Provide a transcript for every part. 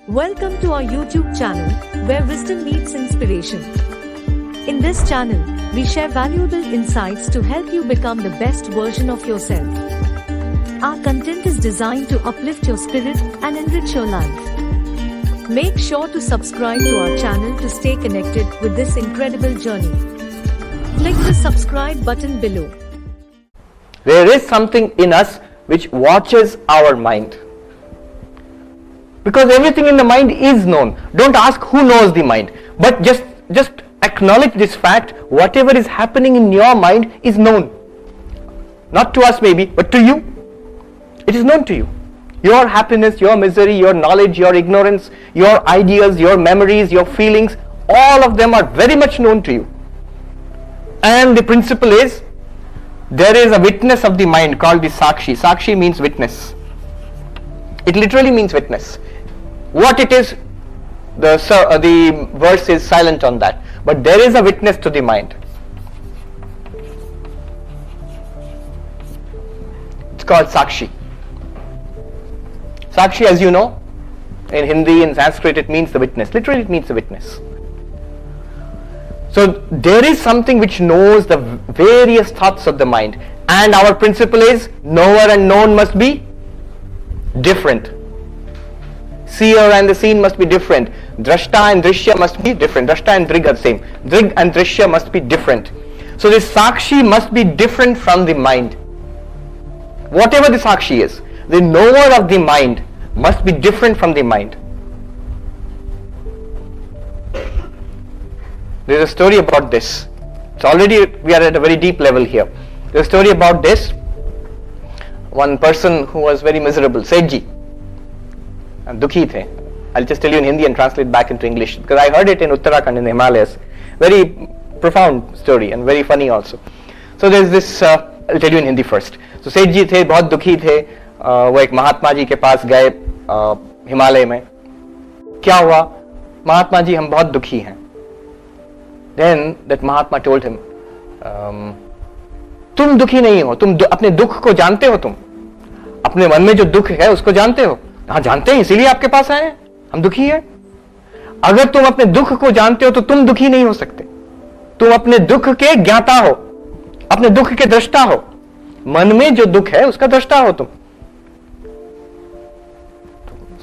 Welcome to our YouTube channel, where wisdom meets inspiration. In this channel, we share valuable insights to help you become the best version of yourself. Our content is designed to uplift your spirit and enrich your life. Make sure to subscribe to our channel to stay connected with this incredible journey. Click the subscribe button below. There is something in us which watches our mind. Because everything in the mind is known. Don't ask who knows the mind, but just acknowledge this fact. Whatever is happening in your mind is known. Not to us maybe, but to you. It is known to you. Your happiness, your misery, your knowledge, your ignorance, your ideas, your memories, your feelings, all of them are very much known to you. And the principle is, there is a witness of the mind called the Sakshi. Sakshi means witness. It literally means witness. What it is, the verse is silent on that. But there is a witness to the mind. It's called Sakshi. Sakshi, as you know, in Hindi, in Sanskrit, it means the witness. Literally, it means the witness. So there is something which knows the various thoughts of the mind. And our principle is, knower and known must be different. Seer and the seen must be different. Drashta and Drishya must be different. Drashta and Drig are the same. Drig and Drishya must be different. So this Sakshi must be different from the mind. Whatever the Sakshi is, the knower of the mind must be different from the mind. There is a story about this. It's already, we are at a very deep level here. There is a story about this. One person who was very miserable, Sethji. Dukhi the. I'll just tell you in Hindi and translate back into English, because I heard it in Uttarakhand in the Himalayas. Very profound story and very funny also. So there's this, I'll tell you in Hindi first. So Sethji the, बहुत दुखी थे. वो एक महात्मा जी के पास गए हिमालय में. क्या हुआ? महात्मा जी हम बहुत दुखी हैं. Then that Mahatma told him, तुम दुखी नहीं हो, तुम अपने दुख को जानते हो, तुम अपने मन में जो दुख है उसको जानते हो. हाँ जानते हैं, इसीलिए आपके पास आए हैं, हम दुखी हैं. अगर तुम अपने दुख को जानते हो तो तुम दुखी नहीं हो सकते. तुम अपने दुख के ज्ञाता हो, अपने दुख के दृष्टा हो. मन में जो दुख है उसका दृष्टा हो तुम.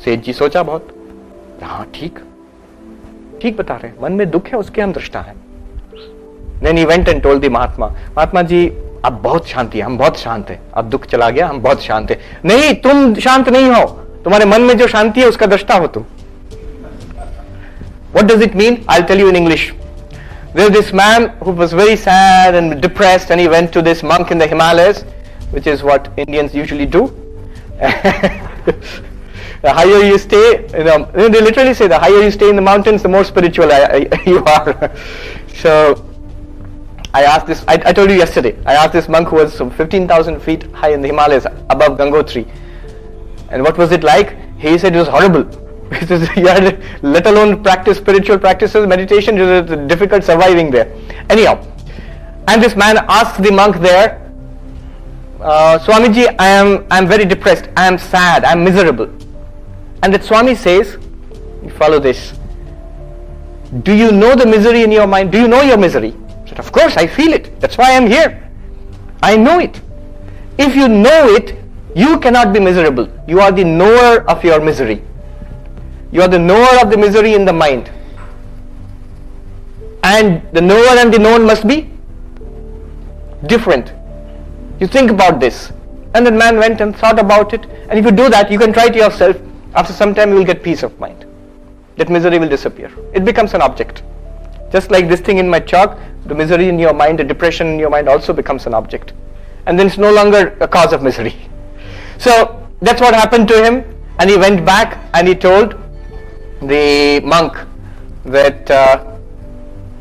सेठ जी सोचा बहुत, हाँ ठीक बता रहे हैं, मन में दुख है उसके हम दृष्टा हैं. Then he went and told the Mahatma ji अब बहुत शांति है, हम बहुत शांत हैं. अब दुख चला गया, हम बहुत शांत हैं. नहीं, तुम शांत नहीं हो, तुम्हारे मन में जो शांति है उसका दृष्टा हो तुम. What does it mean? I'll tell you in English. There's this man who was very sad and depressed, and he went to this monk in the Himalayas, which is what Indians usually do. The higher you stay, they literally say the higher you stay in the mountains, the more spiritual you are. So I asked this, I told you yesterday, I asked this monk who was 15,000 feet high in the Himalayas, above Gangotri. And what was it like? He said it was horrible. He says, you had, let alone practice spiritual practices, meditation, it was difficult surviving there. Anyhow, and this man asked the monk there, Swamiji, I am very depressed, I am sad, I am miserable. And that Swami says, you follow this, do you know the misery in your mind? Do you know your misery? He said, of course, I feel it. That's why I am here. I know it. If you know it, you cannot be miserable. You are the knower of your misery. You are the knower of the misery in the mind. And the knower and the known must be different. You think about this. And the man went and thought about it. And if you do that, you can try it yourself. After some time you will get peace of mind. That misery will disappear. It becomes an object. Just like this thing in my chalk, the misery in your mind, the depression in your mind also becomes an object. And then it's no longer a cause of misery. So that's what happened to him. And he went back and he told the monk that,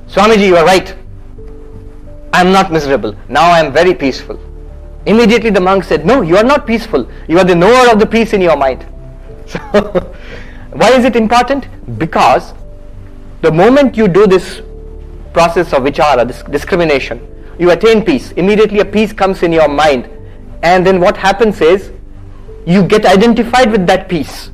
Swamiji, you are right. I am not miserable. Now I am very peaceful. Immediately the monk said, no, you are not peaceful. You are the knower of the peace in your mind. So, why is it important? Because the moment you do this process of vichara, this discrimination, you attain peace. Immediately a peace comes in your mind. And then what happens is, you get identified with that peace.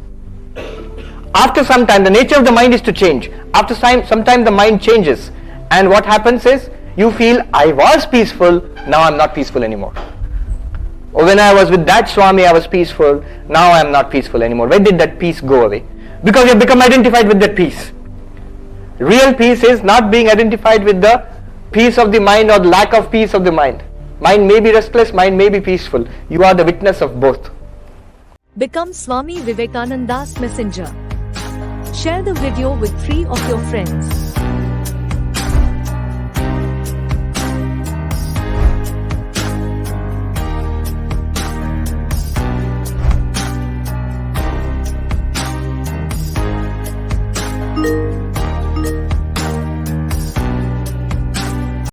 After some time, the nature of the mind is to change. After some time the mind changes, and what happens is you feel, I was peaceful, now I'm not peaceful anymore. Or when I was with that Swami, I was peaceful, now I'm not peaceful anymore. Where did that peace go away? Because you have become identified with that peace. Real peace is not being identified with the peace of the mind or the lack of peace of the mind. Mind may be restless, mind may be peaceful. You are the witness of both. Become Swami Vivekananda's messenger. Share the video with 3 of your friends.